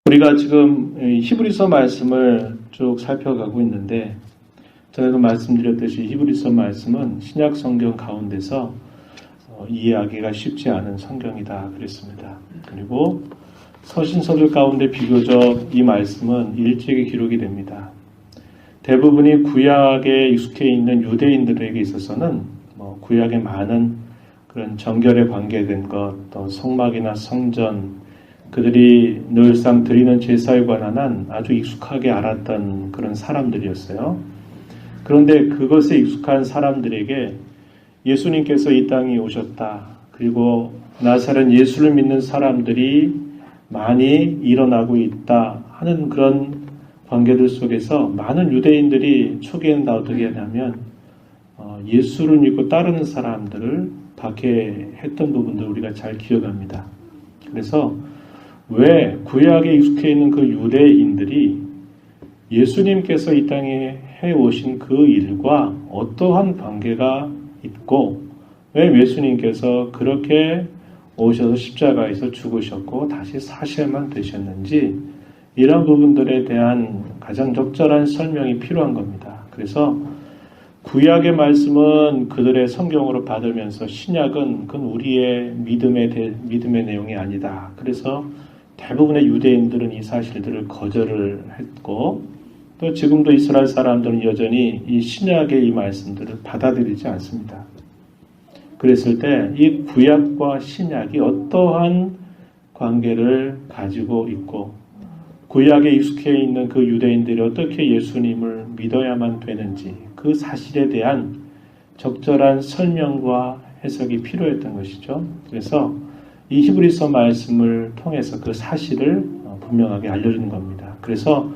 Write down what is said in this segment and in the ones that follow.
우리가 지금 히브리서 말씀을 쭉 살펴가고 있는데, 전에도 말씀드렸듯이 히브리서 말씀은 신약 성경 가운데서 이해하기가 쉽지 않은 성경이다 그랬습니다. 그리고 서신서들 가운데 비교적 이 말씀은 일찍이 기록이 됩니다. 대부분이 구약에 익숙해 있는 유대인들에게 있어서는 구약의 많은 그런 정결에 관계된 것, 또 성막이나 성전, 그들이 늘상 드리는 제사에 관한 한 아주 익숙하게 알았던 그런 사람들이었어요. 그런데 그것에 익숙한 사람들에게 예수님께서 이 땅에 오셨다. 그리고 나사렛 예수를 믿는 사람들이 많이 일어나고 있다 하는 그런 관계들 속에서 많은 유대인들이 초기에는 다 어떻게 하냐면 예수를 믿고 따르는 사람들을 박해했던 부분들 우리가 잘 기억합니다. 그래서 왜 구약에 익숙해 있는 그 유대인들이 예수님께서 이 땅에 해오신 그 일과 어떠한 관계가 있고 왜 예수님께서 그렇게 오셔서 십자가에서 죽으셨고 다시 사셔야만 되셨는지 이런 부분들에 대한 가장 적절한 설명이 필요한 겁니다. 그래서 구약의 말씀은 그들의 성경으로 받으면서 신약은 그건 우리의 믿음의 내용이 아니다. 그래서 대부분의 유대인들은 이 사실들을 거절을 했고 또 지금도 이스라엘 사람들은 여전히 이 신약의 이 말씀들을 받아들이지 않습니다. 그랬을 때 이 구약과 신약이 어떠한 관계를 가지고 있고 구약에 익숙해 있는 그 유대인들이 어떻게 예수님을 믿어야만 되는지 그 사실에 대한 적절한 설명과 해석이 필요했던 것이죠. 그래서 이 히브리서 말씀을 통해서 그 사실을 분명하게 알려주는 겁니다. 그래서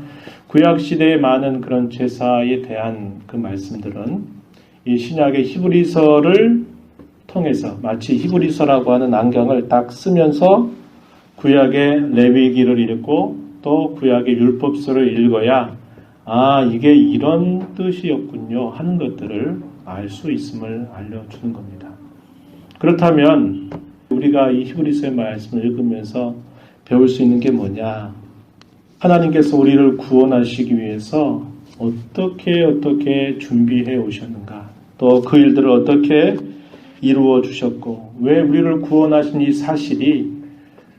구약시대의 많은 그런 제사에 대한 그 말씀들은 이 신약의 히브리서를 통해서 마치 히브리서라고 하는 안경을 딱 쓰면서 구약의 레위기를 읽고 또 구약의 율법서를 읽어야 이게 이런 뜻이었군요 하는 것들을 알 수 있음을 알려주는 겁니다. 그렇다면 우리가 이 히브리서의 말씀을 읽으면서 배울 수 있는 게 뭐냐? 하나님께서 우리를 구원하시기 위해서 어떻게 준비해 오셨는가? 또 그 일들을 어떻게 이루어 주셨고 왜 우리를 구원하신 이 사실이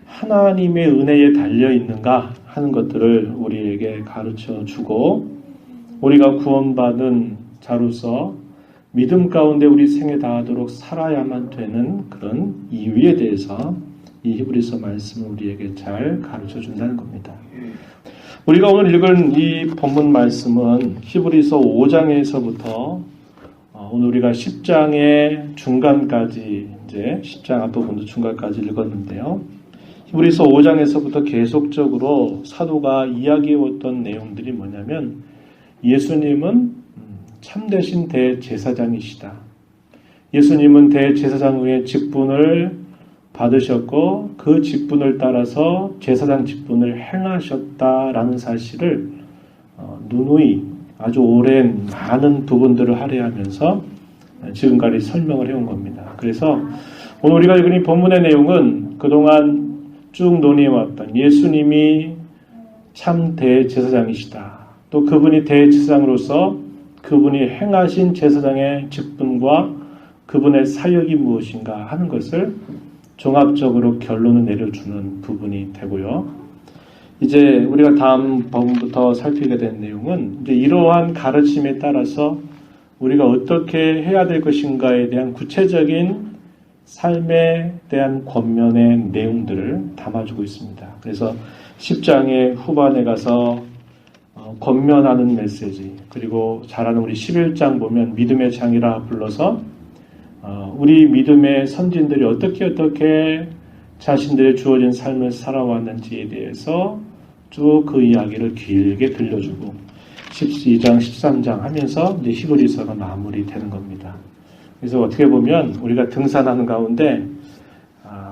하나님의 은혜에 달려 있는가 하는 것들을 우리에게 가르쳐 주고 우리가 구원받은 자로서 믿음 가운데 우리 생에 다하도록 살아야만 되는 그런 이유에 대해서 이 히브리서 말씀을 우리에게 잘 가르쳐 준다는 겁니다. 우리가 오늘 읽은 이 본문 말씀은 히브리서 5장에서부터 오늘 우리가 10장의 중간까지 이제 10장 앞부분도 중간까지 읽었는데요. 히브리서 5장에서부터 계속적으로 사도가 이야기해왔던 내용들이 뭐냐면 예수님은 참되신 대제사장이시다. 예수님은 대제사장의 직분을 받으셨고 그 직분을 따라서 제사장 직분을 행하셨다라는 사실을 누누이 아주 오랜 많은 부분들을 할애하면서 지금까지 설명을 해온 겁니다. 그래서 오늘 우리가 읽은 이 본문의 내용은 그동안 쭉 논의해왔던 예수님이 참 대제사장이시다. 또 그분이 대제사장으로서 그분이 행하신 제사장의 직분과 그분의 사역이 무엇인가 하는 것을 종합적으로 결론을 내려주는 부분이 되고요. 이제 우리가 다음 부분부터 살피게 된 내용은 이제 이러한 가르침에 따라서 우리가 어떻게 해야 될 것인가에 대한 구체적인 삶에 대한 권면의 내용들을 담아주고 있습니다. 그래서 10장의 후반에 가서 권면하는 메시지 그리고 잘 아는 우리 11장 보면 믿음의 장이라 불러서 우리 믿음의 선진들이 어떻게 자신들의 주어진 삶을 살아왔는지에 대해서 쭉 그 이야기를 길게 들려주고 12장, 13장 하면서 이제 히브리서가 마무리되는 겁니다. 그래서 어떻게 보면 우리가 등산하는 가운데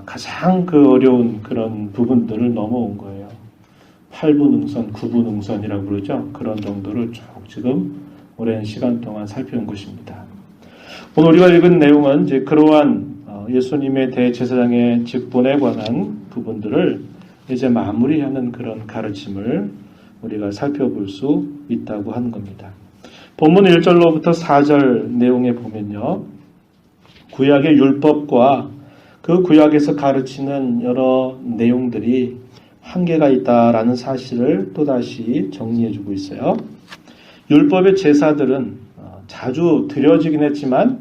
가장 그 어려운 그런 부분들을 넘어온 거예요. 8부 능선, 9부 능선이라고 그러죠. 그런 정도를 쭉 지금 오랜 시간 동안 살펴본 것입니다. 오늘 우리가 읽은 내용은 이제 그러한 예수님의 대제사장의 직분에 관한 부분들을 이제 마무리하는 그런 가르침을 우리가 살펴볼 수 있다고 하는 겁니다. 본문 1절로부터 4절 내용에 보면요. 구약의 율법과 그 구약에서 가르치는 여러 내용들이 한계가 있다라는 사실을 또다시 정리해주고 있어요. 율법의 제사들은 자주 드려지긴 했지만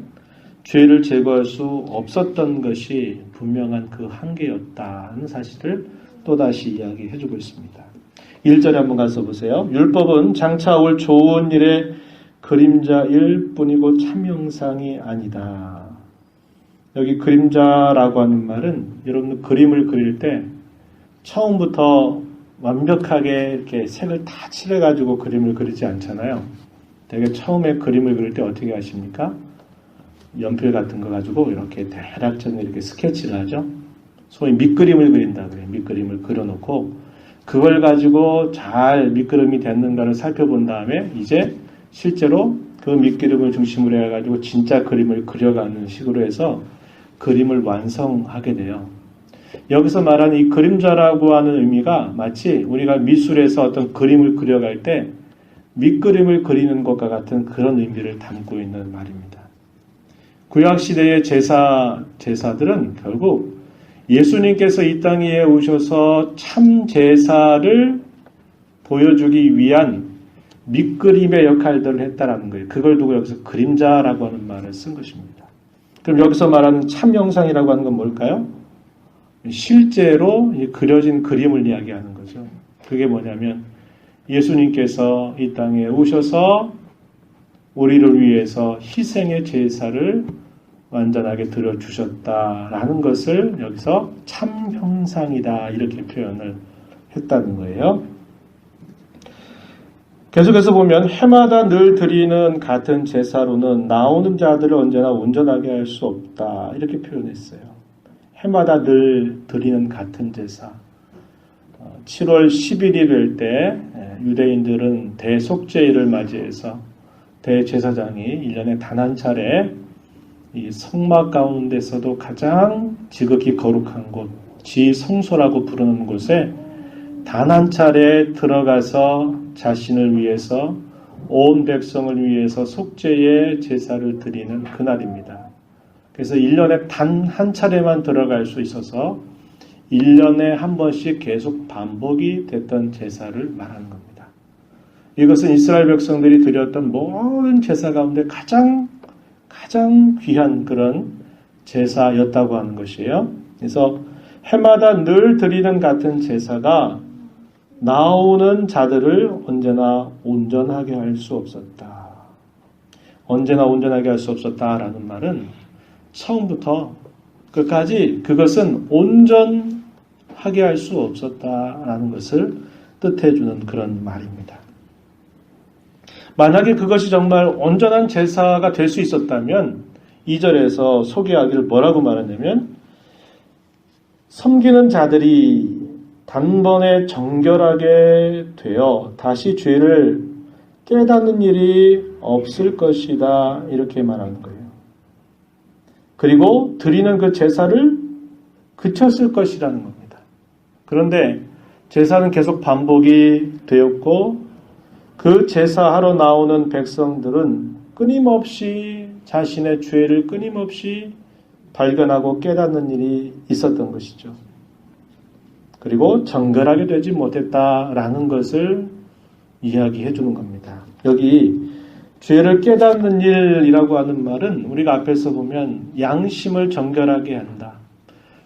죄를 제거할 수 없었던 것이 분명한 그 한계였다는 사실을 또다시 이야기해주고 있습니다. 1절에 한번 가서 보세요. 율법은 장차 올 좋은 일의 그림자일 뿐이고 참 형상이 아니다. 여기 그림자라고 하는 말은 여러분 그림을 그릴 때 처음부터 완벽하게 이렇게 색을 다 칠해가지고 그림을 그리지 않잖아요. 되게 처음에 그림을 그릴 때 어떻게 하십니까? 연필 같은 거 가지고 이렇게 대략적으로 이렇게 스케치를 하죠. 소위 밑그림을 그린다 그래요. 밑그림을 그려놓고 그걸 가지고 잘 밑그림이 됐는가를 살펴본 다음에 이제 실제로 그 밑그림을 중심으로 해가지고 진짜 그림을 그려가는 식으로 해서 그림을 완성하게 돼요. 여기서 말하는 이 그림자라고 하는 의미가 마치 우리가 미술에서 어떤 그림을 그려갈 때 밑그림을 그리는 것과 같은 그런 의미를 담고 있는 말입니다. 구약시대의 제사들은 결국 예수님께서 이 땅에 오셔서 참 제사를 보여주기 위한 밑그림의 역할들을 했다라는 거예요. 그걸 두고 여기서 그림자라고 하는 말을 쓴 것입니다. 그럼 여기서 말하는 참 형상이라고 하는 건 뭘까요? 실제로 그려진 그림을 이야기하는 거죠. 그게 뭐냐면 예수님께서 이 땅에 오셔서 우리를 위해서 희생의 제사를 완전하게 드려주셨다라는 것을 여기서 참 형상이다 이렇게 표현을 했다는 거예요. 계속해서 보면 해마다 늘 드리는 같은 제사로는 나오는 자들을 언제나 온전하게 할 수 없다 이렇게 표현했어요. 해마다 늘 드리는 같은 제사. 7월 11일일 때 유대인들은 대속죄일을 맞이해서 대제사장이 1년에 단 한 차례 이 성막 가운데서도 가장 지극히 거룩한 곳, 지성소라고 부르는 곳에 단 한 차례 들어가서 자신을 위해서 온 백성을 위해서 속죄의 제사를 드리는 그날입니다. 그래서 1년에 단 한 차례만 들어갈 수 있어서 1년에 한 번씩 계속 반복이 됐던 제사를 말하는 겁니다. 이것은 이스라엘 백성들이 드렸던 모든 제사 가운데 가장 귀한 그런 제사였다고 하는 것이에요. 그래서 해마다 늘 드리는 같은 제사가 나오는 자들을 언제나 온전하게 할 수 없었다. 언제나 온전하게 할 수 없었다라는 말은 처음부터 끝까지 그것은 온전하게 할 수 없었다라는 것을 뜻해주는 그런 말입니다. 만약에 그것이 정말 온전한 제사가 될 수 있었다면 2절에서 소개하기를 뭐라고 말하냐면 섬기는 자들이 단번에 정결하게 되어 다시 죄를 깨닫는 일이 없을 것이다 이렇게 말하는 거예요. 그리고 드리는 그 제사를 그쳤을 것이라는 겁니다. 그런데 제사는 계속 반복이 되었고 그 제사하러 나오는 백성들은 끊임없이 자신의 죄를 끊임없이 발견하고 깨닫는 일이 있었던 것이죠. 그리고 정결하게 되지 못했다라는 것을 이야기해 주는 겁니다. 여기 죄를 깨닫는 일이라고 하는 말은 우리가 앞에서 보면 양심을 정결하게 한다.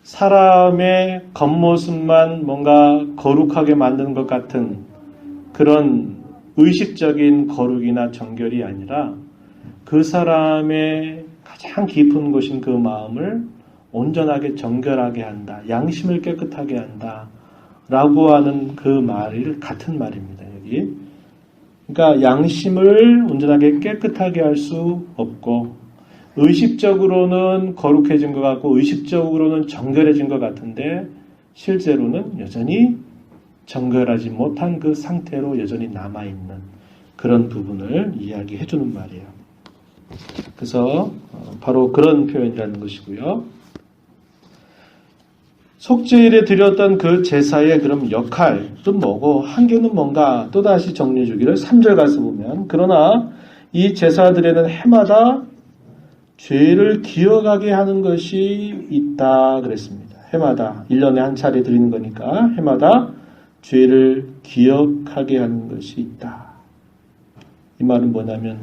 사람의 겉모습만 뭔가 거룩하게 만드는 것 같은 그런 의식적인 거룩이나 정결이 아니라 그 사람의 가장 깊은 곳인 그 마음을 온전하게 정결하게 한다. 양심을 깨끗하게 한다. 라고 하는 그 말이 같은 말입니다. 여기. 그러니까 양심을 온전하게 깨끗하게 할 수 없고 의식적으로는 거룩해진 것 같고 의식적으로는 정결해진 것 같은데 실제로는 여전히 정결하지 못한 그 상태로 여전히 남아있는 그런 부분을 이야기해 주는 말이에요. 그래서 바로 그런 표현이라는 것이고요. 속죄일에 드렸던 그 제사의 그럼 역할은 뭐고 한계는 뭔가 또다시 정리해 주기를 3절 가서 보면 그러나 이 제사들에는 해마다 죄를 기억하게 하는 것이 있다 그랬습니다. 해마다 1년에 한 차례 드리는 거니까 해마다 죄를 기억하게 하는 것이 있다. 이 말은 뭐냐면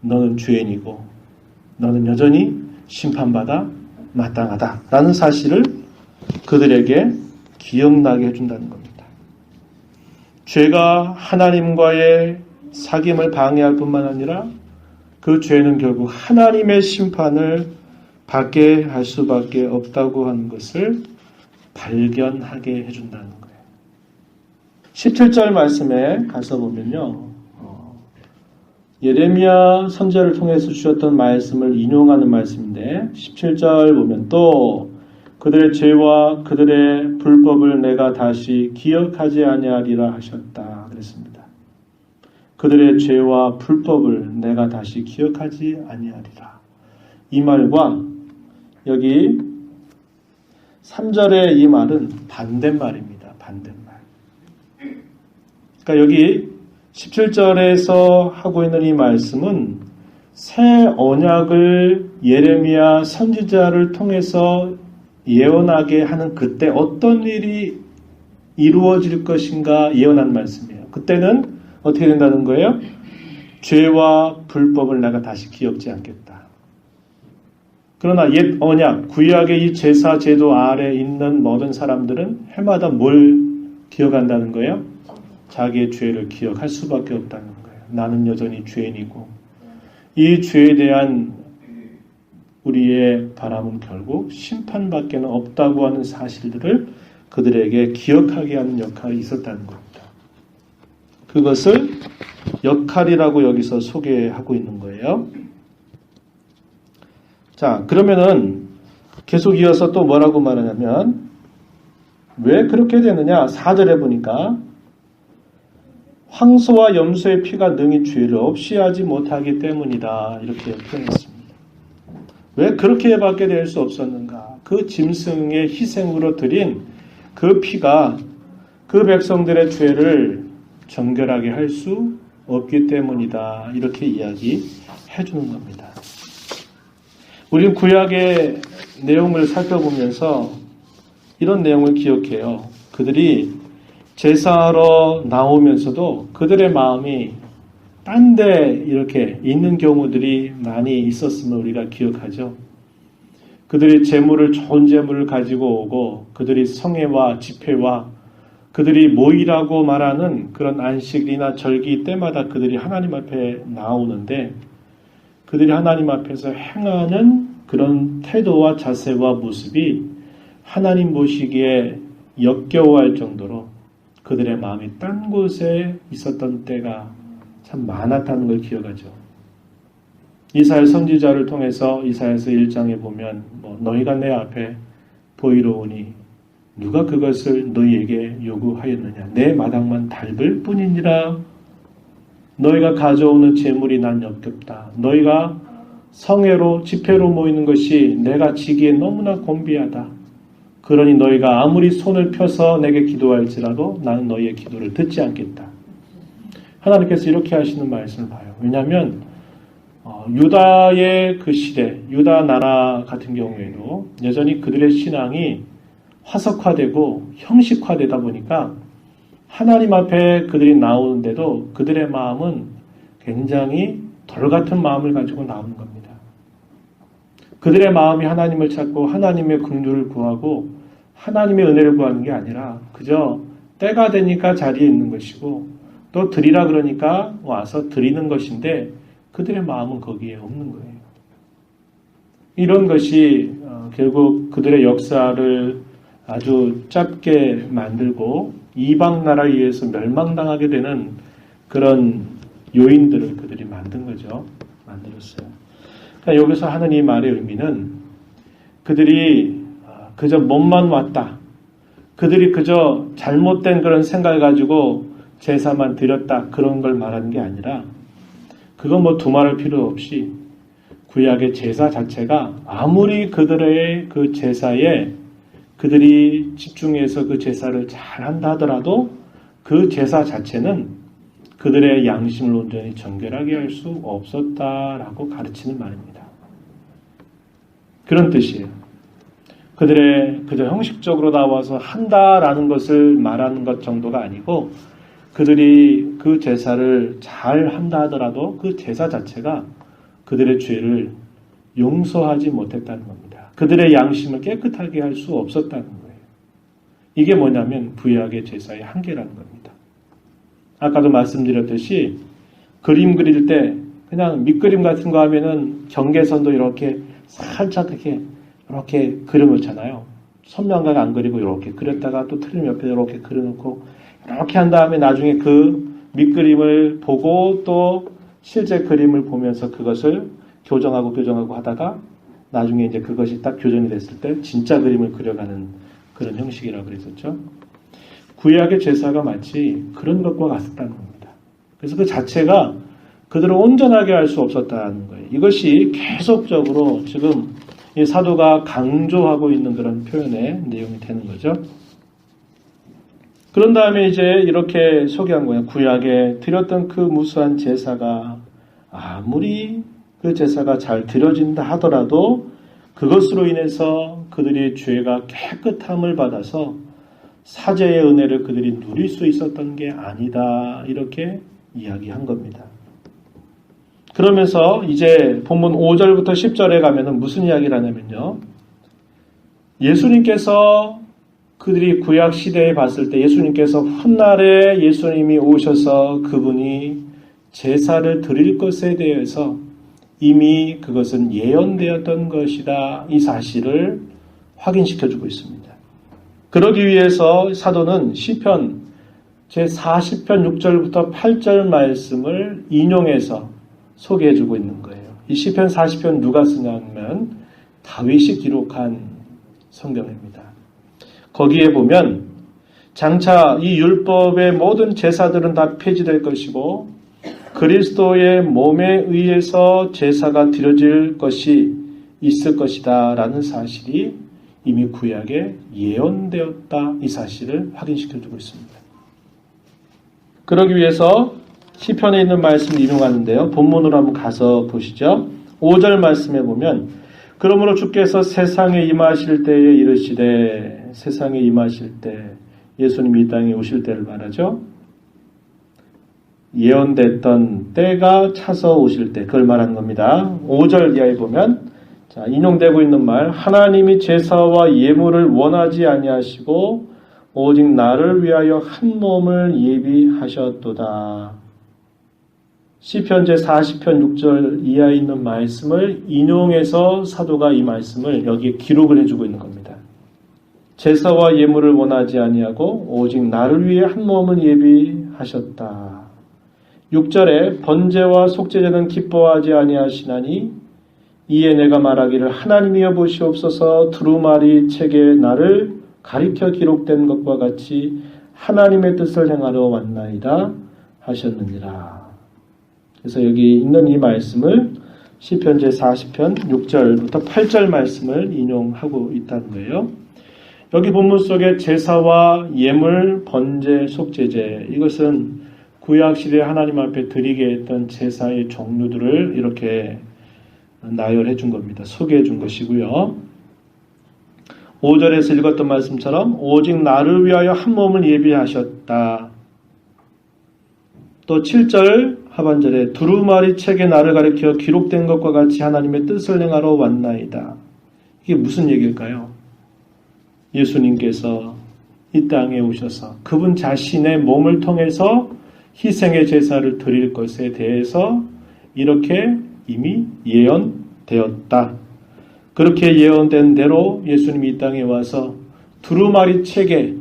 너는 죄인이고 너는 여전히 심판받아 마땅하다라는 사실을 그들에게 기억나게 해준다는 겁니다. 죄가 하나님과의 사귐을 방해할 뿐만 아니라 그 죄는 결국 하나님의 심판을 받게 할 수밖에 없다고 하는 것을 발견하게 해준다는 거예요. 17절 말씀에 가서 보면요. 예레미야 선지자를 통해서 주셨던 말씀을 인용하는 말씀인데 17절 보면 또 그들의 죄와 그들의 불법을 내가 다시 기억하지 아니하리라 하셨다 그랬습니다. 그들의 죄와 불법을 내가 다시 기억하지 아니하리라. 이 말과 여기 3절의 이 말은 반대말입니다. 반대말. 그러니까 여기 17절에서 하고 있는 이 말씀은 새 언약을 예레미야 선지자를 통해서 예언하게 하는 그때 어떤 일이 이루어질 것인가 예언한 말씀이에요. 그때는 어떻게 된다는 거예요? 죄와 불법을 내가 다시 기억지 않겠다. 그러나 옛 언약, 구약의 이 제사 제도 아래 있는 모든 사람들은 해마다 뭘 기억한다는 거예요? 자기의 죄를 기억할 수밖에 없다는 거예요. 나는 여전히 죄인이고 이 죄에 대한 우리의 바람은 결국 심판밖에는 없다고 하는 사실들을 그들에게 기억하게 하는 역할이 있었다는 겁니다. 그것을 역할이라고 여기서 소개하고 있는 거예요. 자, 그러면은 계속 이어서 또 뭐라고 말하냐면 왜 그렇게 되느냐? 4절에 보니까 황소와 염소의 피가 능히 죄를 없이 하지 못하기 때문이다. 이렇게 표현했습니다. 왜 그렇게 받게 될 수 없었는가? 그 짐승의 희생으로 드린 그 피가 그 백성들의 죄를 정결하게 할 수 없기 때문이다. 이렇게 이야기해 주는 겁니다. 우리는 구약의 내용을 살펴보면서 이런 내용을 기억해요. 그들이 제사하러 나오면서도 그들의 마음이 딴 데 이렇게 있는 경우들이 많이 있었음을 우리가 기억하죠. 그들이 재물을 좋은 재물을 가지고 오고 그들이 성회와 집회와 그들이 모이라고 말하는 그런 안식이나 절기 때마다 그들이 하나님 앞에 나오는데 그들이 하나님 앞에서 행하는 그런 태도와 자세와 모습이 하나님 보시기에 역겨워할 정도로 그들의 마음이 딴 곳에 있었던 때가 참 많았다는 걸 기억하죠. 이사야 선지자를 통해서 이사야서 1장에 보면 너희가 내 앞에 보이러 오니 누가 그것을 너희에게 요구하였느냐. 내 마당만 밟을 뿐이니라. 너희가 가져오는 재물이 난 역겹다. 너희가 성회로 집회로 모이는 것이 내가 지기에 너무나 곤비하다. 그러니 너희가 아무리 손을 펴서 내게 기도할지라도 나는 너희의 기도를 듣지 않겠다. 하나님께서 이렇게 하시는 말씀을 봐요. 왜냐하면 유다의 그 시대, 유다 나라 같은 경우에도 여전히 그들의 신앙이 화석화되고 형식화되다 보니까 하나님 앞에 그들이 나오는데도 그들의 마음은 굉장히 덜 같은 마음을 가지고 나오는 겁니다. 그들의 마음이 하나님을 찾고 하나님의 긍휼을 구하고 하나님의 은혜를 구하는 게 아니라 그저 때가 되니까 자리에 있는 것이고 또 드리라 그러니까 와서 드리는 것인데 그들의 마음은 거기에 없는 거예요. 이런 것이 결국 그들의 역사를 아주 짧게 만들고 이방 나라에 의해서 멸망당하게 되는 그런 요인들을 그들이 만든 거죠. 만들었어요. 그러니까 여기서 하는 이 말의 의미는 그들이 그저 몸만 왔다. 그들이 그저 잘못된 그런 생각을 가지고 제사만 드렸다. 그런 걸 말하는 게 아니라 그건 두말할 필요 없이 구약의 제사 자체가 아무리 그들의 그 제사에 그들이 집중해서 그 제사를 잘 한다 하더라도 그 제사 자체는 그들의 양심을 온전히 정결하게 할 수 없었다라고 가르치는 말입니다. 그런 뜻이에요. 그저 형식적으로 나와서 한다라는 것을 말하는 것 정도가 아니고 그들이 그 제사를 잘 한다 하더라도 그 제사 자체가 그들의 죄를 용서하지 못했다는 겁니다. 그들의 양심을 깨끗하게 할 수 없었다는 거예요. 이게 뭐냐면 구약의 제사의 한계라는 겁니다. 아까도 말씀드렸듯이 그림 그릴 때 그냥 밑그림 같은 거 하면은 경계선도 이렇게 살짝 이렇게 그려놓잖아요. 선명하게 안 그리고 이렇게 그렸다가 또 틀림 옆에 이렇게 그려놓고 이렇게 한 다음에 나중에 그 밑그림을 보고 또 실제 그림을 보면서 그것을 교정하고 하다가 나중에 이제 그것이 딱 교정이 됐을 때 진짜 그림을 그려가는 그런 형식이라고 그랬었죠. 구약의 제사가 마치 그런 것과 같았다는 겁니다. 그래서 그 자체가 그들을 온전하게 할 수 없었다는 거예요. 이것이 계속적으로 지금 이 사도가 강조하고 있는 그런 표현의 내용이 되는 거죠. 그런 다음에 이제 이렇게 소개한 거예요. 구약에 드렸던 그 무수한 제사가 아무리 그 제사가 잘 드려진다 하더라도 그것으로 인해서 그들의 죄가 깨끗함을 받아서 사죄의 은혜를 그들이 누릴 수 있었던 게 아니다. 이렇게 이야기한 겁니다. 그러면서 이제 본문 5절부터 10절에 가면은 무슨 이야기를 하냐면요. 예수님께서 그들이 구약 시대에 봤을 때 예수님께서 훗날에 예수님이 오셔서 그분이 제사를 드릴 것에 대해서 이미 그것은 예언되었던 것이다. 이 사실을 확인시켜주고 있습니다. 그러기 위해서 사도는 시편 제40편 6절부터 8절 말씀을 인용해서 소개해주고 있는 거예요. 이 시편 40편 누가 쓰냐면 다윗이 기록한 성경입니다. 거기에 보면 장차 이 율법의 모든 제사들은 다 폐지될 것이고 그리스도의 몸에 의해서 제사가 드려질 것이 있을 것이다 라는 사실이 이미 구약에 예언되었다. 이 사실을 확인시켜주고 있습니다. 그러기 위해서 시편에 있는 말씀을 인용하는데요. 본문으로 한번 가서 보시죠. 5절 말씀에 보면 그러므로 주께서 세상에 임하실 때에 이르시되 세상에 임하실 때 예수님이 이 땅에 오실 때를 말하죠. 예언됐던 때가 차서 오실 때 그걸 말하는 겁니다. 5절 이하에 보면 자, 인용되고 있는 말 하나님이 제사와 예물을 원하지 아니하시고 오직 나를 위하여 한 몸을 예비하셨도다. 시편 제40편 6절 이하에 있는 말씀을 인용해서 사도가 이 말씀을 여기에 기록을 해주고 있는 겁니다. 제사와 예물을 원하지 아니하고 오직 나를 위해 한 몸을 예비하셨다. 6절에 번제와 속죄제는 기뻐하지 아니하시나니 이에 내가 말하기를 하나님이여 보시옵소서 두루마리 책에 나를 가리켜 기록된 것과 같이 하나님의 뜻을 행하러 왔나이다 하셨느니라. 그래서 여기 있는 이 말씀을 시편 제40편 6절부터 8절 말씀을 인용하고 있다는 거예요. 여기 본문 속에 제사와 예물, 번제, 속죄제 이것은 구약시대 하나님 앞에 드리게 했던 제사의 종류들을 이렇게 나열해 준 겁니다. 소개해 준 것이고요. 5절에서 읽었던 말씀처럼 오직 나를 위하여 한 몸을 예비하셨다. 또 7절 하반절에 두루마리 책에 나를 가리켜 기록된 것과 같이 하나님의 뜻을 행하러 왔나이다. 이게 무슨 얘기일까요? 예수님께서 이 땅에 오셔서 그분 자신의 몸을 통해서 희생의 제사를 드릴 것에 대해서 이렇게 이미 예언되었다. 그렇게 예언된 대로 예수님이 이 땅에 와서 두루마리 책에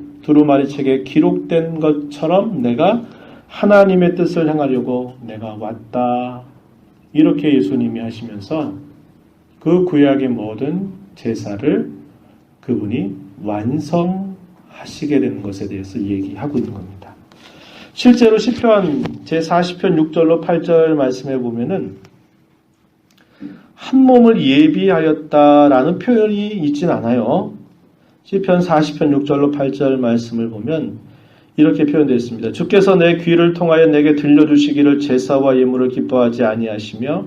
기록된 것처럼 내가 하나님의 뜻을 행하려고 내가 왔다. 이렇게 예수님이 하시면서 그 구약의 모든 제사를 그분이 완성하시게 되는 것에 대해서 얘기하고 있는 겁니다. 실제로 시편 제40편 6절로 8절 말씀해 보면은 한 몸을 예비하였다라는 표현이 있진 않아요. 시편 40편 6절로 8절 말씀을 보면 이렇게 표현되어 있습니다. 주께서 내 귀를 통하여 내게 들려주시기를 제사와 예물을 기뻐하지 아니하시며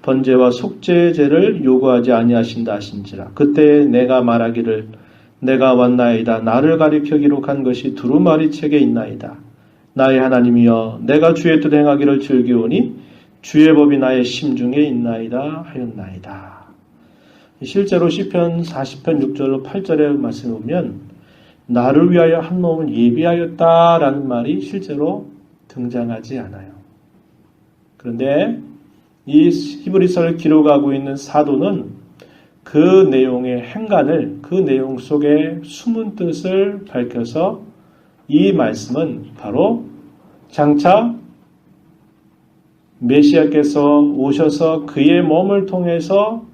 번제와 속죄제를 요구하지 아니하신다 하신지라. 그때 내가 말하기를 내가 왔나이다. 나를 가리켜 기록한 것이 두루마리 책에 있나이다. 나의 하나님이여 내가 주의 뜻 행하기를 즐기오니 주의 법이 나의 심중에 있나이다 하였나이다. 실제로 시편 40편 6절로 8절의 말씀을 보면 나를 위하여 한 몸을 예비하였다라는 말이 실제로 등장하지 않아요. 그런데 이 히브리서를 기록하고 있는 사도는 그 내용의 행간을, 그 내용 속에 숨은 뜻을 밝혀서 이 말씀은 바로 장차 메시아께서 오셔서 그의 몸을 통해서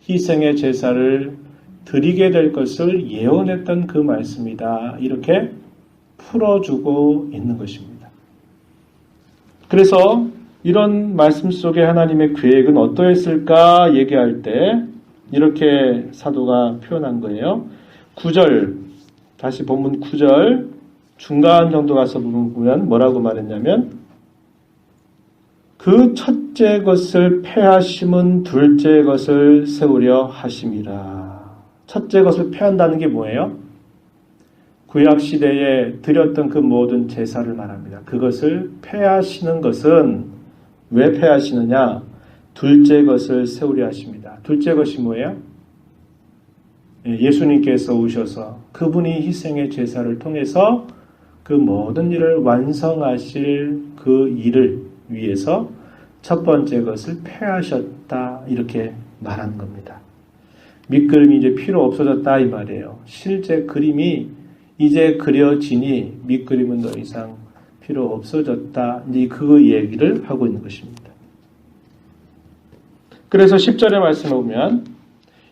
희생의 제사를 드리게 될 것을 예언했던 그 말씀이다. 이렇게 풀어주고 있는 것입니다. 그래서 이런 말씀 속에 하나님의 계획은 어떠했을까 얘기할 때 이렇게 사도가 표현한 거예요. 9절, 다시 본문 9절 중간 정도 가서 보면 뭐라고 말했냐면 그 첫째 것을 패하심은 둘째 것을 세우려 하심이라. 첫째 것을 패한다는 게 뭐예요? 구약시대에 드렸던 그 모든 제사를 말합니다. 그것을 패하시는 것은 왜 패하시느냐? 둘째 것을 세우려 하십니다. 둘째 것이 뭐예요? 예수님께서 오셔서 그분이 희생의 제사를 통해서 그 모든 일을 완성하실 그 일을 위해서 첫 번째 것을 패하셨다. 이렇게 말하는 겁니다. 밑그림이 이제 필요 없어졌다 이 말이에요. 실제 그림이 이제 그려지니 밑그림은 더 이상 필요 없어졌다. 이제 그 얘기를 하고 있는 것입니다. 그래서 10절의 말씀을 보면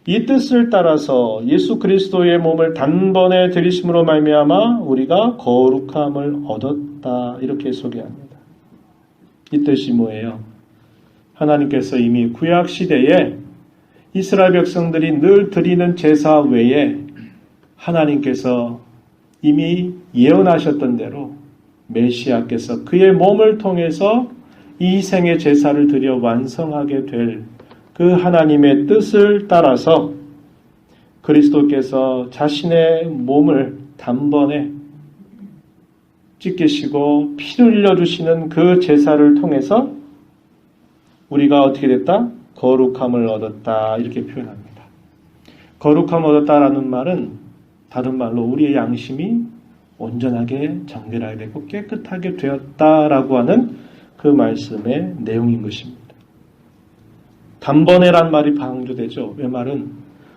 이 뜻을 따라서 예수 그리스도의 몸을 단번에 들이심으로 말미암아 우리가 거룩함을 얻었다. 이렇게 소개합니다. 이 뜻이 뭐예요? 하나님께서 이미 구약 시대에 이스라엘 백성들이 늘 드리는 제사 외에 하나님께서 이미 예언하셨던 대로 메시아께서 그의 몸을 통해서 이 희생의 제사를 드려 완성하게 될 그 하나님의 뜻을 따라서 그리스도께서 자신의 몸을 단번에 찢기시고 피를 흘려주시는 그 제사를 통해서 우리가 어떻게 됐다? 거룩함을 얻었다. 이렇게 표현합니다. 거룩함을 얻었다라는 말은 다른 말로 우리의 양심이 온전하게 정결하게 되고 깨끗하게 되었다라고 하는 그 말씀의 내용인 것입니다. 단번에란 말이 강조되죠. 왜 말은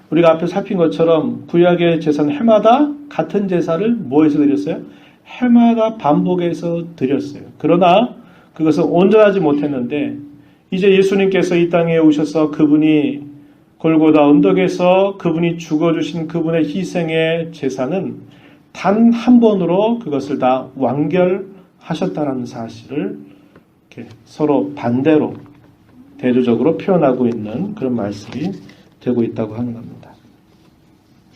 우리가 앞에 살핀 것처럼 구약의 제사는 해마다 같은 제사를 뭐해서 드렸어요? 해마다 반복해서 드렸어요. 그러나 그것은 온전하지 못했는데 이제 예수님께서 이 땅에 오셔서 그분이 골고다 언덕에서 그분이 죽어주신 그분의 희생의 제사는 단 한 번으로 그것을 다 완결하셨다는 사실을 이렇게 서로 반대로 대조적으로 표현하고 있는 그런 말씀이 되고 있다고 하는 겁니다.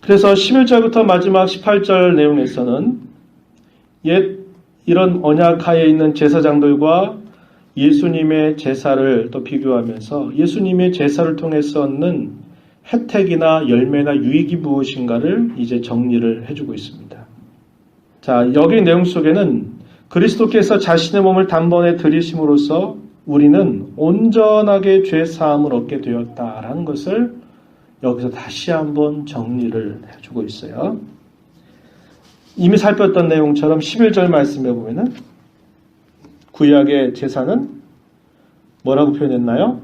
그래서 11절부터 마지막 18절 내용에서는 옛 이런 언약하에 있는 제사장들과 예수님의 제사를 또 비교하면서 예수님의 제사를 통해서 얻는 혜택이나 열매나 유익이 무엇인가를 이제 정리를 해주고 있습니다. 자, 여기 내용 속에는 그리스도께서 자신의 몸을 단번에 들이심으로써 우리는 온전하게 죄 사함을 얻게 되었다라는 것을 여기서 다시 한번 정리를 해주고 있어요. 이미 살폈던 내용처럼 11절 말씀에 보면은 구약의 제사는 뭐라고 표현했나요?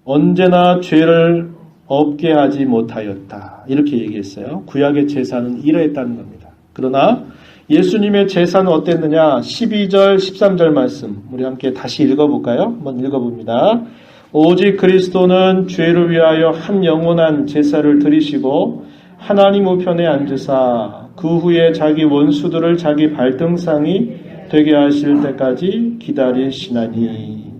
언제나 죄를 없게 하지 못하였다. 이렇게 얘기했어요. 구약의 제사는 이러했다는 겁니다. 그러나 예수님의 제사는 어땠느냐? 12절, 13절 말씀 우리 함께 다시 읽어볼까요? 한번 읽어봅니다. 오직 그리스도는 죄를 위하여 한 영원한 제사를 드리시고 하나님 우편에 앉으사 그 후에 자기 원수들을 자기 발등상이 되게 하실 때까지 기다리시나니.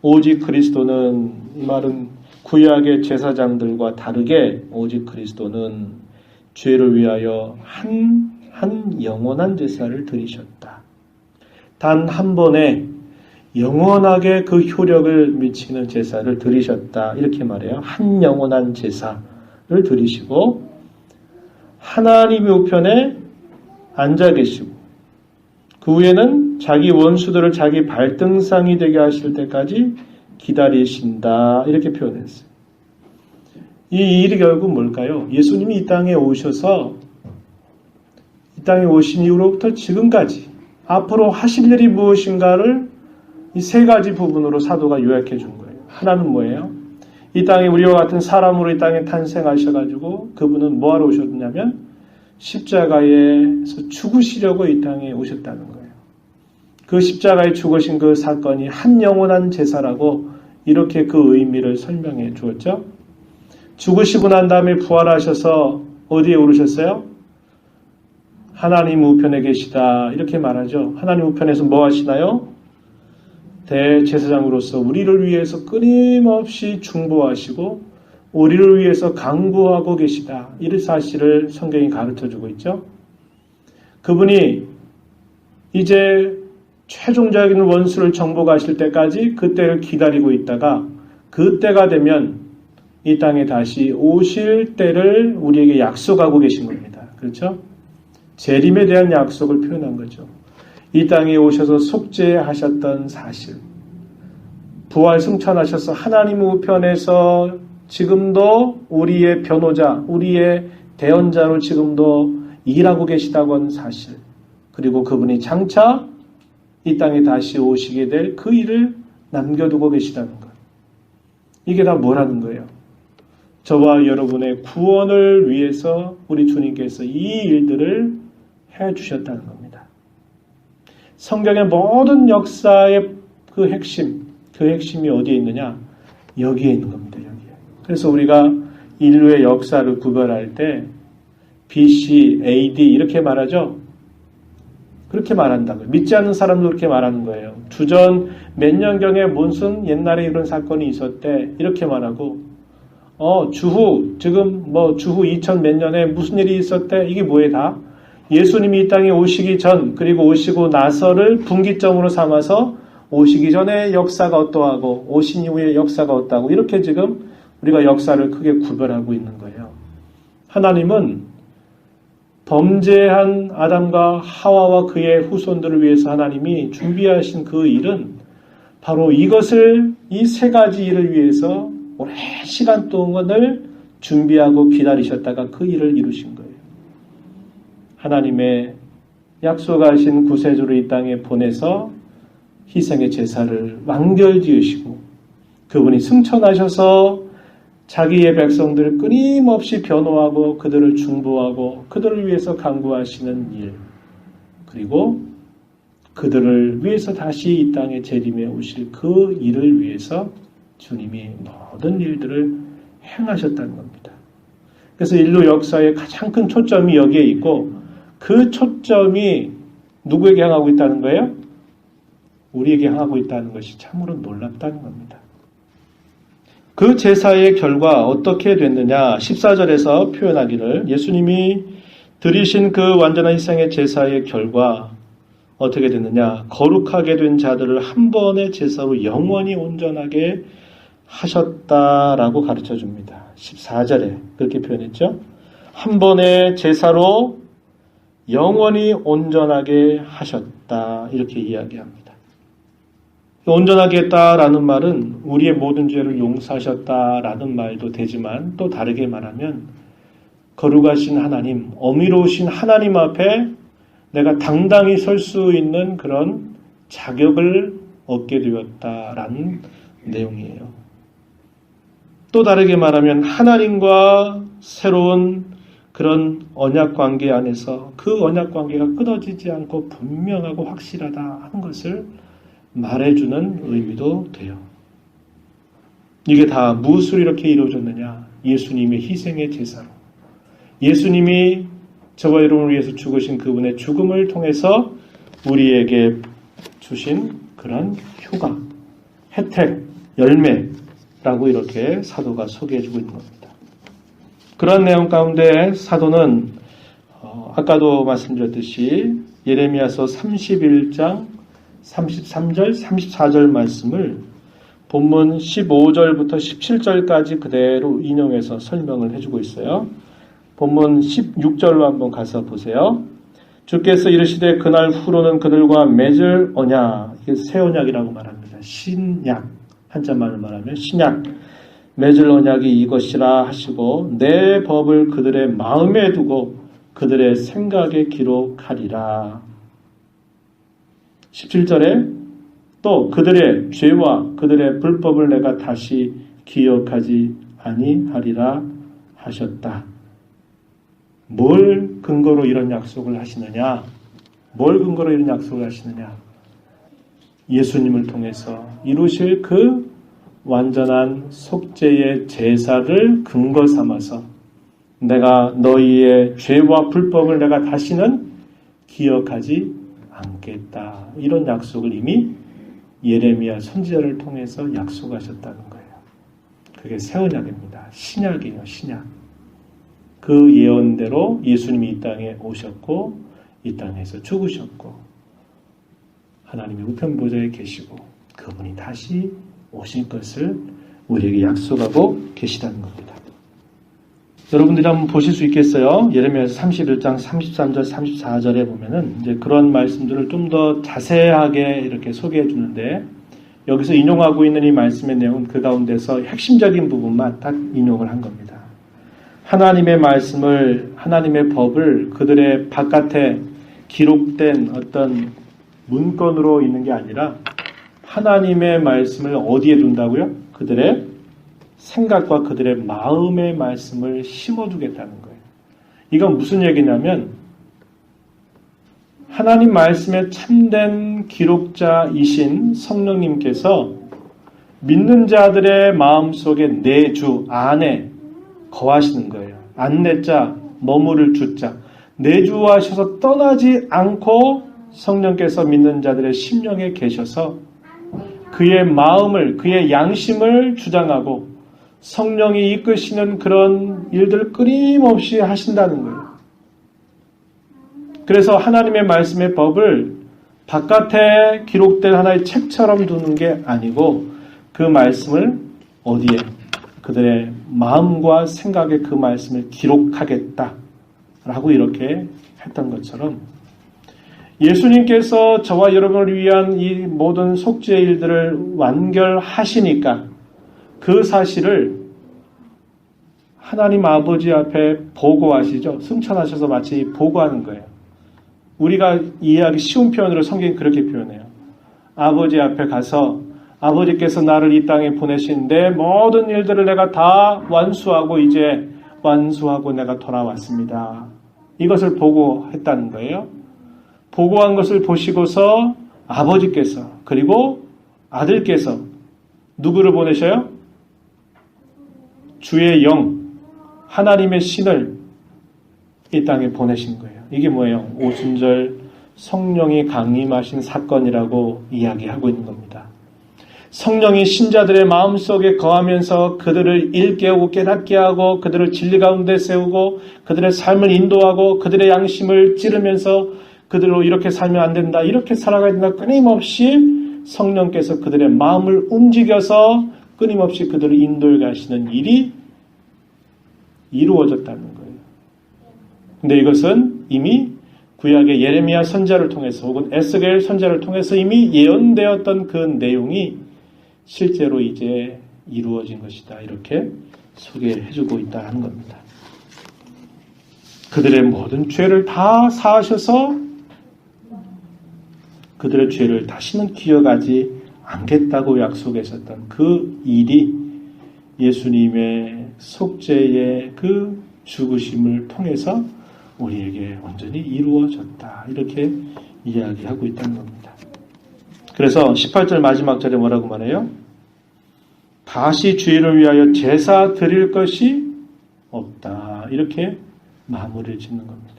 오직 그리스도는, 이 말은 구약의 제사장들과 다르게 오직 그리스도는 죄를 위하여 한 영원한 제사를 드리셨다. 단 한 번에 영원하게 그 효력을 미치는 제사를 드리셨다. 이렇게 말해요. 한 영원한 제사를 드리시고 하나님의 우편에 앉아 계시고 그 후에는 자기 원수들을 자기 발등상이 되게 하실 때까지 기다리신다. 이렇게 표현했어요. 이 일이 결국 뭘까요? 예수님이 이 땅에 오셔서 이 땅에 오신 이후로부터 지금까지 앞으로 하실 일이 무엇인가를 이 세 가지 부분으로 사도가 요약해 준 거예요. 하나는 뭐예요? 이 땅에 우리와 같은 사람으로 이 땅에 탄생하셔가지고 그분은 뭐하러 오셨냐면 십자가에서 죽으시려고 이 땅에 오셨다는 거예요. 그 십자가에 죽으신 그 사건이 한 영원한 제사라고 이렇게 그 의미를 설명해 주었죠. 죽으시고 난 다음에 부활하셔서 어디에 오르셨어요? 하나님 우편에 계시다. 이렇게 말하죠. 하나님 우편에서 뭐 하시나요? 대제사장으로서 우리를 위해서 끊임없이 중보하시고 우리를 위해서 강구하고 계시다. 이 사실을 성경이 가르쳐주고 있죠. 그분이 이제 최종적인 원수를 정복하실 때까지 그때를 기다리고 있다가 그때가 되면 이 땅에 다시 오실 때를 우리에게 약속하고 계신 겁니다. 그렇죠? 재림에 대한 약속을 표현한 거죠. 이 땅에 오셔서 속죄하셨던 사실, 부활 승천하셔서 하나님 우편에서 지금도 우리의 변호자, 우리의 대언자로 지금도 일하고 계시다고 하는 사실, 그리고 그분이 장차 이 땅에 다시 오시게 될 그 일을 남겨두고 계시다는 것. 이게 다 뭐라는 거예요? 저와 여러분의 구원을 위해서 우리 주님께서 이 일들을 해주셨다는 겁니다. 성경의 모든 역사의 그 핵심이 어디에 있느냐? 여기에 있는 겁니다. 여기에. 그래서 우리가 인류의 역사를 구별할 때 BC, AD 이렇게 말하죠? 그렇게 말한다고요. 믿지 않는 사람도 그렇게 말하는 거예요. 주전 몇 년경에 무슨 옛날에 이런 사건이 있었대. 이렇게 말하고 주후 2000 몇 년에 무슨 일이 있었대. 이게 뭐예요 다? 예수님이 이 땅에 오시기 전 그리고 오시고 나서를 분기점으로 삼아서 오시기 전에 역사가 어떠하고 오신 이후에 역사가 어떠하고 이렇게 지금 우리가 역사를 크게 구별하고 있는 거예요. 하나님은 범죄한 아담과 하와와 그의 후손들을 위해서 하나님이 준비하신 그 일은 바로 이것을 이 세 가지 일을 위해서 오랜 시간 동안을 준비하고 기다리셨다가 그 일을 이루신 거예요. 하나님의 약속하신 구세주를 이 땅에 보내서 희생의 제사를 완결지으시고 그분이 승천하셔서 자기의 백성들을 끊임없이 변호하고 그들을 중보하고 그들을 위해서 간구하시는 일, 그리고 그들을 위해서 다시 이 땅에 재림해 오실 그 일을 위해서 주님이 모든 일들을 행하셨다는 겁니다. 그래서 인류 역사의 가장 큰 초점이 여기에 있고 그 초점이 누구에게 향하고 있다는 거예요? 우리에게 향하고 있다는 것이 참으로 놀랍다는 겁니다. 그 제사의 결과 어떻게 됐느냐? 14절에서 표현하기를 예수님이 드리신 그 완전한 희생의 제사의 결과 어떻게 됐느냐? 거룩하게 된 자들을 한 번의 제사로 영원히 온전하게 하셨다라고 가르쳐 줍니다. 14절에 그렇게 표현했죠. 한 번의 제사로 영원히 온전하게 하셨다 이렇게 이야기합니다. 온전하게 했다라는 말은 우리의 모든 죄를 용서하셨다라는 말도 되지만 또 다르게 말하면 거룩하신 하나님, 어미로우신 하나님 앞에 내가 당당히 설 수 있는 그런 자격을 얻게 되었다라는 내용이에요. 또 다르게 말하면 하나님과 새로운 그런 언약 관계 안에서 그 언약 관계가 끊어지지 않고 분명하고 확실하다 하는 것을 말해주는 의미도 돼요. 이게 다 무엇으로 이렇게 이루어졌느냐? 예수님의 희생의 제사로. 예수님이 저와 여러분을 위해서 죽으신 그분의 죽음을 통해서 우리에게 주신 그런 효과, 혜택, 열매라고 이렇게 사도가 소개해주고 있는 겁니다. 그런 내용 가운데 사도는 아까도 말씀드렸듯이 예레미야서 31장 33절, 34절 말씀을 본문 15절부터 17절까지 그대로 인용해서 설명을 해주고 있어요. 본문 16절로 한번 가서 보세요. 주께서 이르시되 그날 후로는 그들과 맺을 언약, 이게 새 언약이라고 말합니다. 신약, 한자말로 말하면 신약, 맺을 언약이 이것이라 하시고 내 법을 그들의 마음에 두고 그들의 생각에 기록하리라. 17절에 또 그들의 죄와 그들의 불법을 내가 다시 기억하지 아니하리라 하셨다. 뭘 근거로 이런 약속을 하시느냐? 뭘 근거로 이런 약속을 하시느냐? 예수님을 통해서 이루실 그 완전한 속죄의 제사를 근거 삼아서 내가 너희의 죄와 불법을 내가 다시는 기억하지 않겠다. 이런 약속을 이미 예레미야 선지자를 통해서 약속하셨다는 거예요. 그게 새 언약입니다. 신약이에요. 신약. 그 예언대로 예수님이 이 땅에 오셨고 이 땅에서 죽으셨고 하나님의 우편 보좌에 계시고 그분이 다시 오실 것을 우리에게 약속하고 계시다는 겁니다. 여러분들이 한번 보실 수 있겠어요? 예레미야서 31장 33절 34절에 보면은 이제 그런 말씀들을 좀 더 자세하게 이렇게 소개해 주는데 여기서 인용하고 있는 이 말씀의 내용은 그 가운데서 핵심적인 부분만 딱 인용을 한 겁니다. 하나님의 말씀을, 하나님의 법을 그들의 바깥에 기록된 어떤 문건으로 있는 게 아니라 하나님의 말씀을 어디에 둔다고요? 그들의 생각과 그들의 마음의 말씀을 심어두겠다는 거예요. 이건 무슨 얘기냐면 하나님 말씀의 참된 기록자이신 성령님께서 믿는 자들의 마음속에 내주 안에 거하시는 거예요. 안내자, 머무를 주자. 내주하셔서 떠나지 않고 성령께서 믿는 자들의 심령에 계셔서 그의 마음을, 그의 양심을 주장하고 성령이 이끄시는 그런 일들을 끊임없이 하신다는 거예요. 그래서 하나님의 말씀의 법을 바깥에 기록된 하나의 책처럼 두는 게 아니고 그 말씀을 어디에? 그들의 마음과 생각에 그 말씀을 기록하겠다라고 이렇게 했던 것처럼 예수님께서 저와 여러분을 위한 이 모든 속죄의 일들을 완결하시니까 그 사실을 하나님 아버지 앞에 보고하시죠. 승천하셔서 마치 보고하는 거예요. 우리가 이해하기 쉬운 표현으로 성경이 그렇게 표현해요. 아버지 앞에 가서 아버지께서 나를 이 땅에 보내신 내 모든 일들을 내가 다 완수하고 이제 완수하고 내가 돌아왔습니다. 이것을 보고했다는 거예요. 보고한 것을 보시고서 아버지께서 그리고 아들께서 누구를 보내셔요? 주의 영, 하나님의 신을 이 땅에 보내신 거예요. 이게 뭐예요? 오순절 성령이 강림하신 사건이라고 이야기하고 있는 겁니다. 성령이 신자들의 마음속에 거하면서 그들을 일깨우고 깨닫게 하고 그들을 진리 가운데 세우고 그들의 삶을 인도하고 그들의 양심을 찌르면서 그들로 이렇게 살면 안 된다, 이렇게 살아가야 된다, 끊임없이 성령께서 그들의 마음을 움직여서 끊임없이 그들을 인도해 가시는 일이 이루어졌다는 거예요. 근데 이것은 이미 구약의 예레미야 선지자를 통해서 혹은 에스겔 선지자를 통해서 이미 예언되었던 그 내용이 실제로 이제 이루어진 것이다. 이렇게 소개해주고 있다는 겁니다. 그들의 모든 죄를 다 사하셔서 그들의 죄를 다시는 기억하지 않겠다고 약속하셨던 그 일이 예수님의 속죄의 그 죽으심을 통해서 우리에게 온전히 이루어졌다. 이렇게 이야기하고 있다는 겁니다. 그래서 18절 마지막 절에 뭐라고 말해요? 다시 죄를 위하여 제사 드릴 것이 없다. 이렇게 마무리를 짓는 겁니다.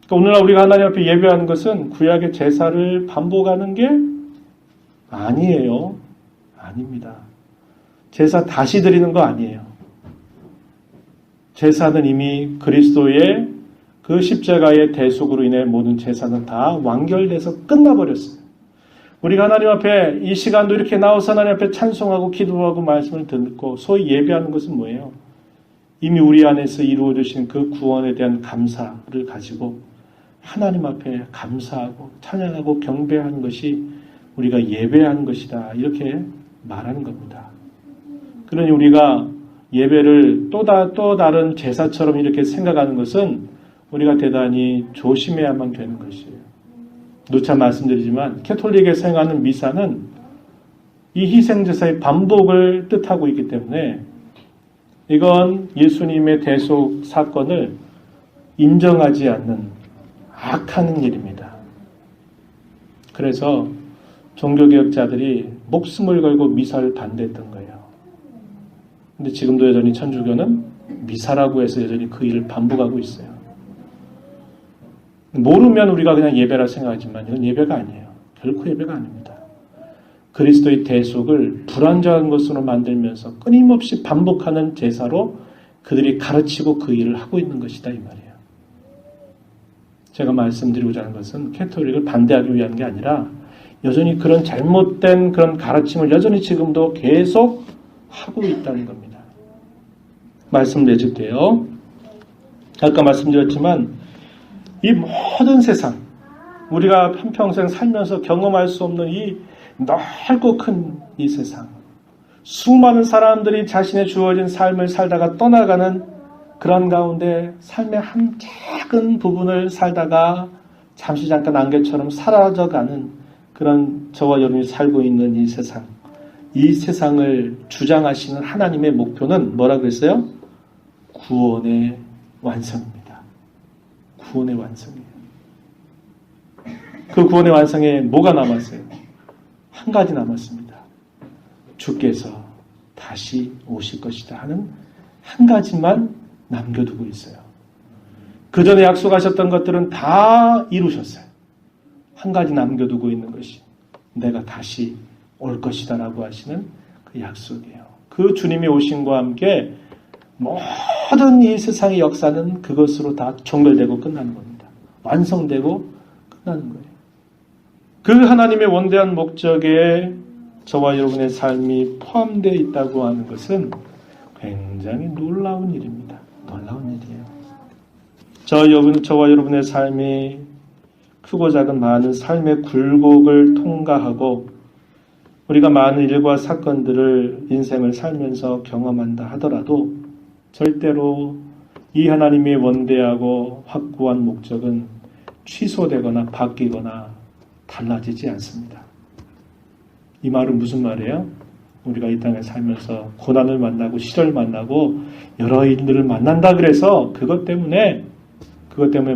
그러니까 오늘날 우리가 하나님 앞에 예배하는 것은 구약의 제사를 반복하는 게 아니에요. 아닙니다. 제사 다시 드리는 거 아니에요. 제사는 이미 그리스도의 그 십자가의 대속으로 인해 모든 제사는 다 완결돼서 끝나버렸어요. 우리가 하나님 앞에 이 시간도 이렇게 나와서 하나님 앞에 찬송하고 기도하고 말씀을 듣고 소위 예배하는 것은 뭐예요? 이미 우리 안에서 이루어지신 그 구원에 대한 감사를 가지고 하나님 앞에 감사하고 찬양하고 경배하는 것이 우리가 예배하는 것이다. 이렇게 말하는 겁니다. 그러니 우리가 예배를 또 다른 제사처럼 이렇게 생각하는 것은 우리가 대단히 조심해야만 되는 것이에요. 누차 말씀드리지만 캐톨릭에 생각하는 미사는 이 희생제사의 반복을 뜻하고 있기 때문에 이건 예수님의 대속 사건을 인정하지 않는 악한 일입니다. 그래서 종교개혁자들이 목숨을 걸고 미사를 반대했던 거예요. 근데 지금도 여전히 천주교는 미사라고 해서 여전히 그 일을 반복하고 있어요. 모르면 우리가 그냥 예배라 생각하지만 이건 예배가 아니에요. 결코 예배가 아닙니다. 그리스도의 대속을 불완전한 것으로 만들면서 끊임없이 반복하는 제사로 그들이 가르치고 그 일을 하고 있는 것이다 이 말이에요. 제가 말씀드리고자 하는 것은 캐톨릭을 반대하기 위한 게 아니라 여전히 그런 잘못된 그런 가르침을 여전히 지금도 계속 하고 있다는 겁니다. 말씀드릴게요. 아까 말씀드렸지만 이 모든 세상, 우리가 한평생 살면서 경험할 수 없는 이 넓고 큰 이 세상, 수많은 사람들이 자신의 주어진 삶을 살다가 떠나가는 그런 가운데 삶의 한 작은 부분을 살다가 잠시 잠깐 안개처럼 사라져가는 그런 저와 여러분이 살고 있는 이 세상, 이 세상을 주장하시는 하나님의 목표는 뭐라 그랬어요? 구원의 완성입니다. 구원의 완성이에요. 그 구원의 완성에 뭐가 남았어요? 한 가지 남았습니다. 주께서 다시 오실 것이다 하는 한 가지만 남겨두고 있어요. 그 전에 약속하셨던 것들은 다 이루셨어요. 한 가지 남겨두고 있는 것이 내가 다시 올 것이다 라고 하시는 그 약속이에요. 그 주님이 오심과 함께 모든 이 세상의 역사는 그것으로 다 종결되고 끝나는 겁니다. 완성되고 끝나는 거예요. 그 하나님의 원대한 목적에 저와 여러분의 삶이 포함되어 있다고 하는 것은 굉장히 놀라운 일입니다. 놀라운 일이에요. 저와 여러분의 삶이 크고 작은 많은 삶의 굴곡을 통과하고 우리가 많은 일과 사건들을 인생을 살면서 경험한다 하더라도 절대로 이 하나님의 원대하고 확고한 목적은 취소되거나 바뀌거나 달라지지 않습니다. 이 말은 무슨 말이에요? 우리가 이 땅에 살면서 고난을 만나고 시련을 만나고 여러 일들을 만난다 그래서 그것 때문에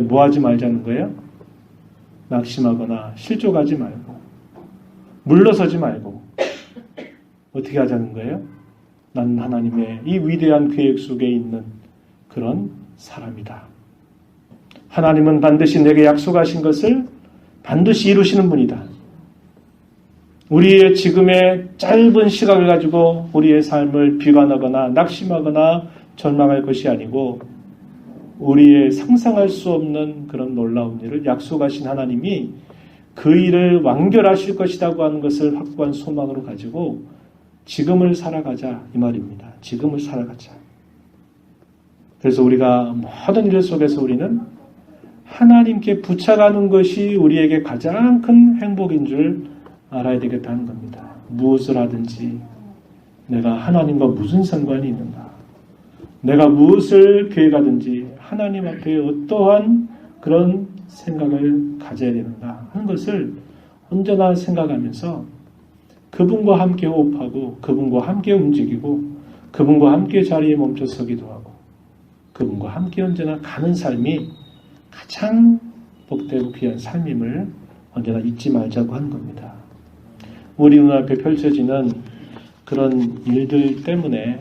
뭐 하지 말자는 거예요? 낙심하거나 실족하지 말고 물러서지 말고 어떻게 하자는 거예요? 난 하나님의 이 위대한 계획 속에 있는 그런 사람이다. 하나님은 반드시 내게 약속하신 것을 반드시 이루시는 분이다. 우리의 지금의 짧은 시각을 가지고 우리의 삶을 비관하거나 낙심하거나 절망할 것이 아니고 우리의 상상할 수 없는 그런 놀라운 일을 약속하신 하나님이 그 일을 완결하실 것이라고 하는 것을 확고한 소망으로 가지고 지금을 살아가자 이 말입니다. 지금을 살아가자. 그래서 우리가 모든 일 속에서 우리는 하나님께 붙여가는 것이 우리에게 가장 큰 행복인 줄 알아야 되겠다는 겁니다. 무엇을 하든지 내가 하나님과 무슨 상관이 있는가? 내가 무엇을 계획하든지 하나님 앞에 어떠한 그런 생각을 가져야 되는가 하는 것을 언제나 생각하면서 그분과 함께 호흡하고 그분과 함께 움직이고 그분과 함께 자리에 멈춰서기도 하고 그분과 함께 언제나 가는 삶이 가장 복되고 귀한 삶임을 언제나 잊지 말자고 하는 겁니다. 우리 눈앞에 펼쳐지는 그런 일들 때문에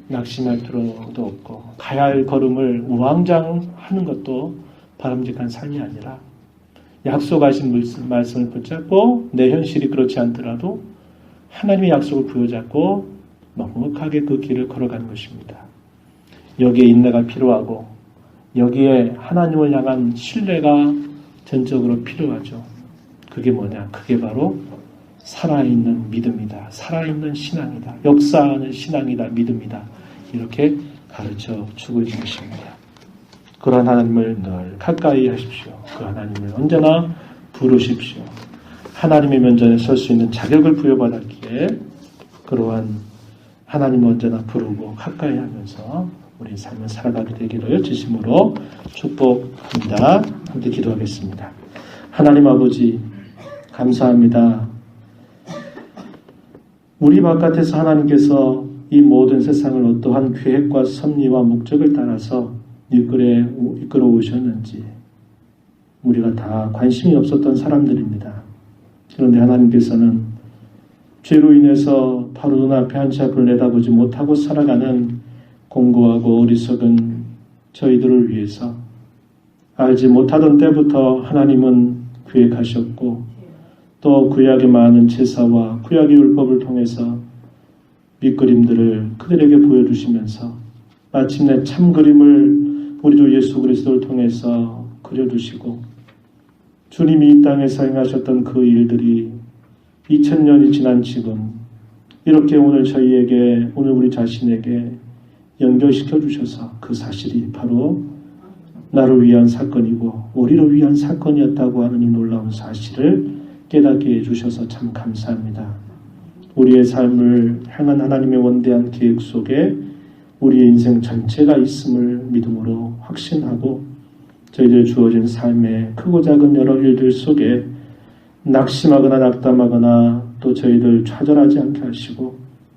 낙심할 필요도 없고 가야 할 걸음을 우왕좌왕하는 것도 바람직한 삶이 아니라 약속하신 말씀을 붙잡고 내 현실이 그렇지 않더라도 하나님의 약속을 부여잡고 넉넉하게 그 길을 걸어가는 것입니다. 여기에 인내가 필요하고 여기에 하나님을 향한 신뢰가 전적으로 필요하죠. 그게 뭐냐? 그게 바로 살아있는 믿음이다. 살아있는 신앙이다. 역사하는 신앙이다. 믿음이다. 이렇게 가르쳐 주고 있는 것입니다. 그러한 하나님을 늘 가까이 하십시오. 그 하나님을 언제나 부르십시오. 하나님의 면전에 설 수 있는 자격을 부여받았기에 그러한 하나님을 언제나 부르고 가까이 하면서 우리 삶을 살아가게 되기를 진심으로 축복합니다. 함께 기도하겠습니다. 하나님 아버지 감사합니다. 우리 바깥에서 하나님께서 이 모든 세상을 어떠한 계획과 섭리와 목적을 따라서 이끌어 오셨는지 우리가 다 관심이 없었던 사람들입니다. 그런데 하나님께서는 죄로 인해서 바로 눈앞에 한 치 앞을 내다보지 못하고 살아가는 공고하고 어리석은 저희들을 위해서 알지 못하던 때부터 하나님은 계획하셨고 또 구약의 많은 제사와 구약의 율법을 통해서 밑그림들을 그들에게 보여주시면서 마침내 참 그림을 우리 주 예수 그리스도를 통해서 그려주시고 주님이 이 땅에서 행하셨던 그 일들이 2000년이 지난 지금 이렇게 오늘 저희에게 오늘 우리 자신에게 연결시켜 주셔서 그 사실이 바로 나를 위한 사건이고 우리를 위한 사건이었다고 하는 이 놀라운 사실을 깨닫게 해주셔서 참 감사합니다. 우리의 삶을 향한 하나님의 원대한 계획 속에 우리의 인생 전체가 있음을 믿음으로 확신하고 저희들 주어진 삶의 크고 작은 여러 일들 속에 낙심하거나 낙담하거나 또 저희들 좌절하지 않게 하시고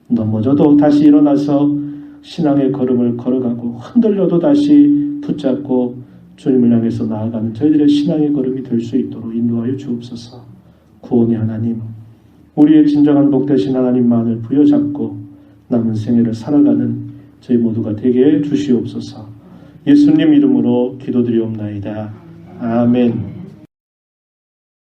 넘어져도 다시 일어나서 신앙의 걸음을 걸어가고 흔들려도 다시 붙잡고 주님을 향해서 나아가는 저희들의 신앙의 걸음이 될 수 있도록 인도하여 주옵소서. 구원의 하나님, 우리의 진정한 복 되신 하나님만을 부여잡고 남은 생애를 살아가는 저희 모두가 되게 해 주시옵소서. 예수님 이름으로 기도드리옵나이다. 아멘.